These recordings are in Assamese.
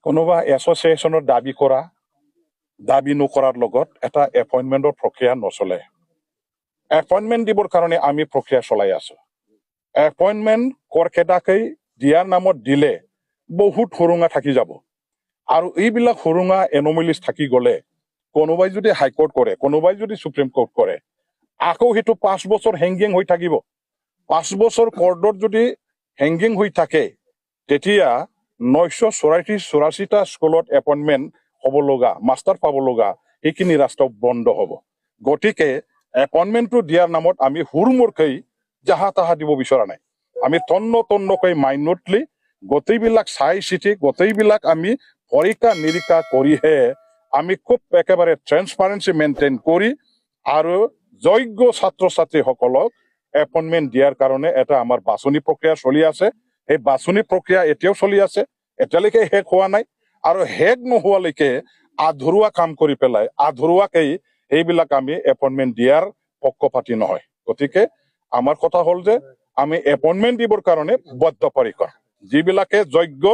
কোনোবা এছ'চিয়েশ্যনৰ দাবী কৰা দাবী নকৰাৰ লগত এটা এপইণ্টমেণ্টৰ প্ৰক্ৰিয়া নচলে। এপইণ্টমেণ্ট দিবৰ কাৰণে আমি প্ৰক্ৰিয়া চলাই আছো। এপইণ্টমেণ্ট কৰকেইটাকেই দিয়াৰ নামত দিলে বহুত সুৰুঙা থাকি যাব আৰু এইবিলাক সুৰুঙা এনমেলিজ থাকি গ'লে কোনোবাই যদি হাইকোৰ্ট কৰে, কোনোবাই যদি সুপ্ৰিম কোৰ্ট কৰে, আকৌ সেইটো 5 বছৰ হেংগিং হৈ থাকিব। 5 বছৰ কৰ্টত যদি হেংগিং হৈ থাকে, তেতিয়া 984টা স্কুলত এপইণ্টমেণ্ট হ'ব লগা, মাষ্টাৰ পাব লগা, সেইখিনি ৰাস্তা বন্ধ হ'ব। গতিকে এপইণ্টমেণ্টটো দিয়াৰ নামত আমি হুৰমূৰকৈ জাহা তাহা দিব বিচৰা নাই। আমি তন্নকৈ মাইনতলি গোটেইবিলাক চাই চিতি গোটেইবিলাক আমি পৰীক্ষা নিৰীক্ষা কৰিহে আমি খুব একেবাৰে ট্ৰেন্সপাৰেঞ্চি মেইনটেইন কৰি আৰু যোগ্য ছাত্ৰ ছাত্ৰীসকলক এপইণ্টমেণ্ট দিয়াৰ কাৰণে এটা আমাৰ বাছনি প্ৰক্ৰিয়া চলি আছে। সেই বাছনি প্ৰক্ৰিয়া এতিয়াও চলি আছে, এতিয়ালৈকে শেষ হোৱা নাই আৰু শেষ নোহোৱালৈকে আধৰুৱা কাম কৰি পেলাই আধৰুৱাকেই এইবিলাক আমি এপইণ্টমেণ্ট দিয়াৰ পক্ষপাতি নহয়। গতিকে আমাৰ কথা হ'ল যে আমি এপইণ্টমেণ্ট দিবৰ কাৰণে বদ্ধপৰিকৰ। যিবিলাকে যোগ্য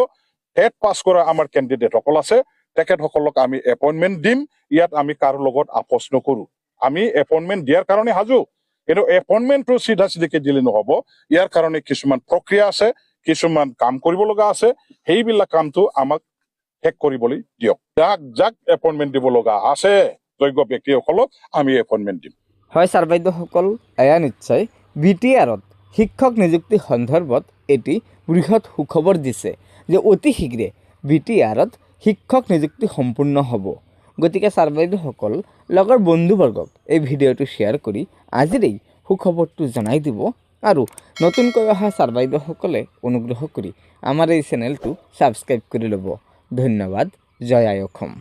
টেট পাছ কৰা আমাৰ কেণ্ডিডেটসকল আছে, তেখেতসকলক আমি এপইণ্টমেণ্ট দিম। ইয়াত আমি কাৰো লগত আপোচ নকৰো। আমি এপইণ্টমেণ্ট দিয়াৰ কাৰণে সাজু, কিন্তু এপইণ্টমেণ্টটো চিধা চিধিকে দিলে নহ'ব। ইয়াৰ কাৰণে কিছুমান প্ৰক্ৰিয়া আছে, কিছুমান কাম কৰিব লগা আছে। সেইবিলাক কামটো আমাক শেষ কৰিবলৈ দিয়ক। যাক এপইণ্টমেণ্ট দিব লগা আছে যোগ্য ব্যক্তিসকলক আমি এপইণ্টমেণ্ট দিম। হয় ছাৰ বাইদেউসকল, এয়া নিশ্চয় BTRত শিক্ষক নিযুক্তি সন্দৰ্ভত এটি বৃহৎ সুখবৰ দিছে যে অতি শীঘ্ৰে BTRত শিক্ষক নিযুক্তি সম্পূৰ্ণ হ'ব। গতিকে ছাৰ বাইদেউসকল লগৰ বন্ধুবৰ্গক এই ভিডিঅ'টো শ্বেয়াৰ কৰি আজিৰেই সুখবৰটো জনাই দিব আৰু নতুনকৈ অহা ছাৰ বাইদেউসকলে অনুগ্ৰহ কৰি আমাৰ এই চেনেলটো ছাবস্ক্ৰাইব কৰি ল'ব। ধন্যবাদ। জয় আই অসম।